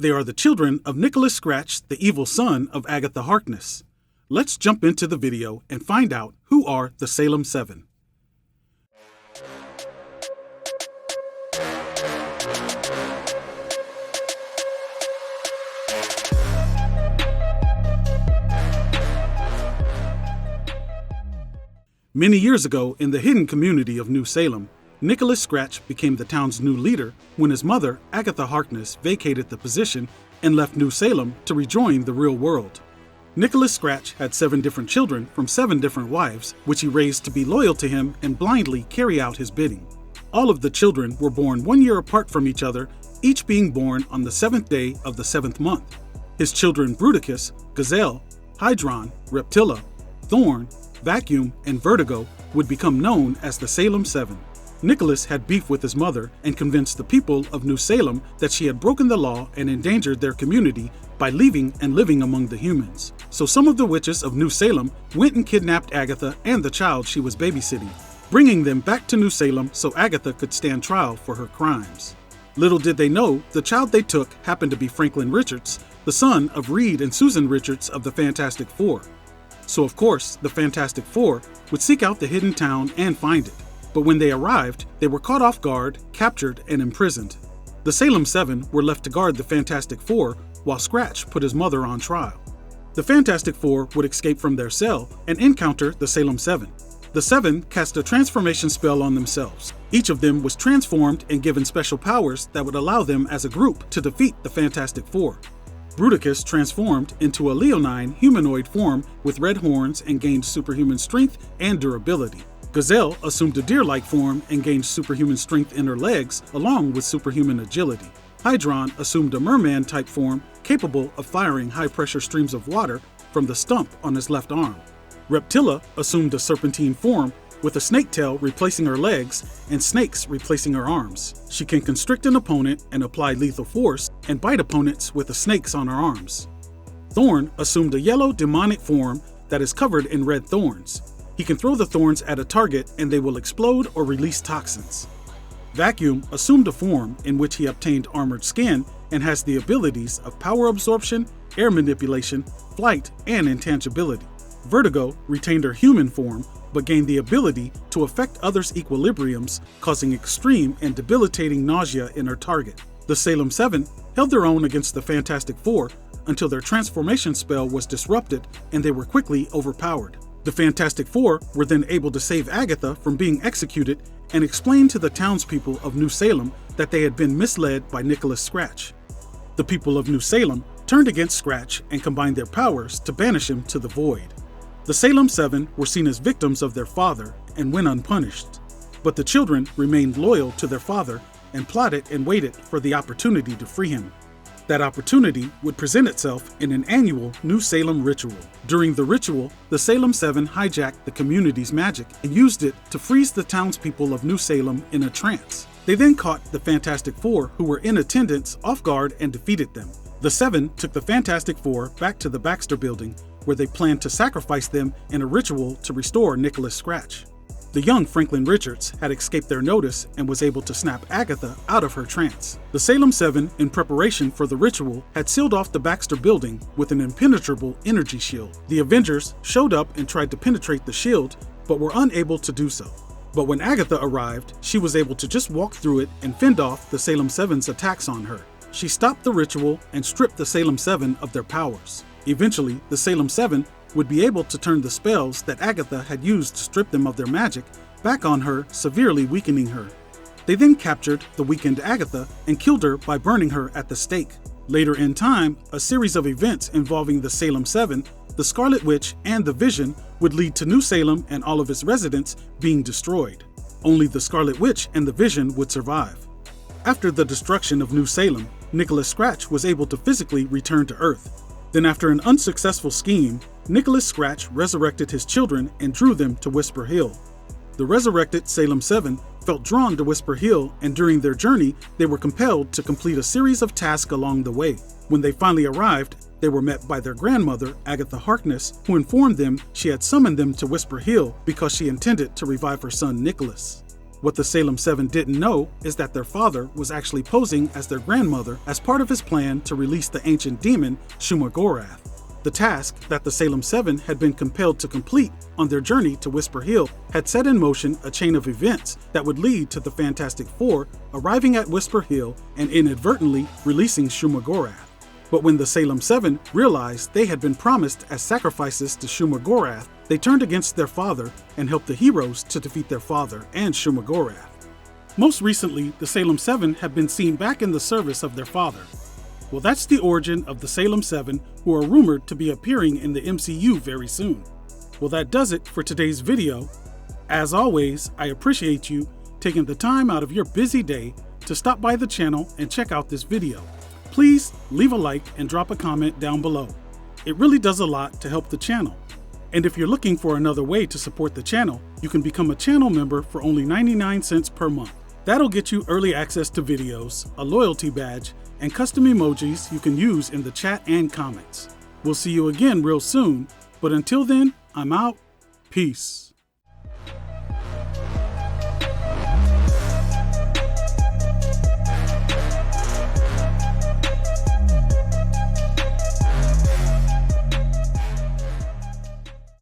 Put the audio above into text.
They are the children of Nicholas Scratch, the evil son of Agatha Harkness. Let's jump into the video and find out who are the Salem Seven. Many years ago, in the hidden community of New Salem, Nicholas Scratch became the town's new leader when his mother, Agatha Harkness, vacated the position and left New Salem to rejoin the real world. Nicholas Scratch had 7 different children from 7 different wives, which he raised to be loyal to him and blindly carry out his bidding. All of the children were born 1 year apart from each other, each being born on the 7th day of the 7th month. His children Bruticus, Gazelle, Hydron, Reptilla, Thorn, Vacuum, and Vertigo would become known as the Salem Seven. Nicholas had beef with his mother and convinced the people of New Salem that she had broken the law and endangered their community by leaving and living among the humans. So some of the witches of New Salem went and kidnapped Agatha and the child she was babysitting, bringing them back to New Salem so Agatha could stand trial for her crimes. Little did they know, the child they took happened to be Franklin Richards, the son of Reed and Susan Richards of the Fantastic Four. So of course, the Fantastic Four would seek out the hidden town and find it. But when they arrived, they were caught off guard, captured, and imprisoned. The Salem Seven were left to guard the Fantastic Four while Scratch put his mother on trial. The Fantastic Four would escape from their cell and encounter the Salem Seven. The Seven cast a transformation spell on themselves. Each of them was transformed and given special powers that would allow them as a group to defeat the Fantastic Four. Bruticus transformed into a leonine humanoid form with red horns and gained superhuman strength and durability. Gazelle assumed a deer-like form and gained superhuman strength in her legs along with superhuman agility. Hydron assumed a merman-type form capable of firing high-pressure streams of water from the stump on his left arm. Reptilla assumed a serpentine form with a snake tail replacing her legs and snakes replacing her arms. She can constrict an opponent and apply lethal force and bite opponents with the snakes on her arms. Thorn assumed a yellow demonic form that is covered in red thorns. He can throw the thorns at a target and they will explode or release toxins. Vacuum assumed a form in which he obtained armored skin and has the abilities of power absorption, air manipulation, flight, and intangibility. Vertigo retained her human form but gained the ability to affect others' equilibriums, causing extreme and debilitating nausea in her target. The Salem Seven held their own against the Fantastic Four until their transformation spell was disrupted and they were quickly overpowered. The Fantastic Four were then able to save Agatha from being executed and explain to the townspeople of New Salem that they had been misled by Nicholas Scratch. The people of New Salem turned against Scratch and combined their powers to banish him to the void. The Salem Seven were seen as victims of their father and went unpunished, but the children remained loyal to their father and plotted and waited for the opportunity to free him. That opportunity would present itself in an annual New Salem ritual. During the ritual, the Salem Seven hijacked the community's magic and used it to freeze the townspeople of New Salem in a trance. They then caught the Fantastic Four who were in attendance off guard and defeated them. The Seven took the Fantastic Four back to the Baxter Building, where they planned to sacrifice them in a ritual to restore Nicholas Scratch. The young Franklin Richards had escaped their notice and was able to snap Agatha out of her trance. The Salem Seven, in preparation for the ritual, had sealed off the Baxter Building with an impenetrable energy shield. The Avengers showed up and tried to penetrate the shield, but were unable to do so. But when Agatha arrived, she was able to just walk through it and fend off the Salem Seven's attacks on her. She stopped the ritual and stripped the Salem Seven of their powers. Eventually, the Salem Seven would be able to turn the spells that Agatha had used to strip them of their magic back on her, severely weakening her. They then captured the weakened Agatha and killed her by burning her at the stake. Later in time, a series of events involving the Salem Seven, the Scarlet Witch, and the Vision would lead to New Salem and all of its residents being destroyed. Only the Scarlet Witch and the Vision would survive. After the destruction of New Salem, Nicholas Scratch was able to physically return to Earth. Then after an unsuccessful scheme, Nicholas Scratch resurrected his children and drew them to Whisper Hill. The resurrected Salem Seven felt drawn to Whisper Hill, and during their journey, they were compelled to complete a series of tasks along the way. When they finally arrived, they were met by their grandmother, Agatha Harkness, who informed them she had summoned them to Whisper Hill because she intended to revive her son Nicholas. What the Salem Seven didn't know is that their father was actually posing as their grandmother as part of his plan to release the ancient demon Shumagorath. The task that the Salem Seven had been compelled to complete on their journey to Whisper Hill had set in motion a chain of events that would lead to the Fantastic Four arriving at Whisper Hill and inadvertently releasing Shumagorath. But when the Salem Seven realized they had been promised as sacrifices to Shumagorath, they turned against their father and helped the heroes to defeat their father and Shumagorath. Most recently, the Salem Seven have been seen back in the service of their father. Well, that's the origin of the Salem Seven, who are rumored to be appearing in the MCU very soon. Well, that does it for today's video. As always, I appreciate you taking the time out of your busy day to stop by the channel and check out this video. Please leave a like and drop a comment down below. It really does a lot to help the channel. And if you're looking for another way to support the channel, you can become a channel member for only 99 cents per month. That'll get you early access to videos, a loyalty badge, and custom emojis you can use in the chat and comments. We'll see you again real soon, but until then, I'm out. Peace.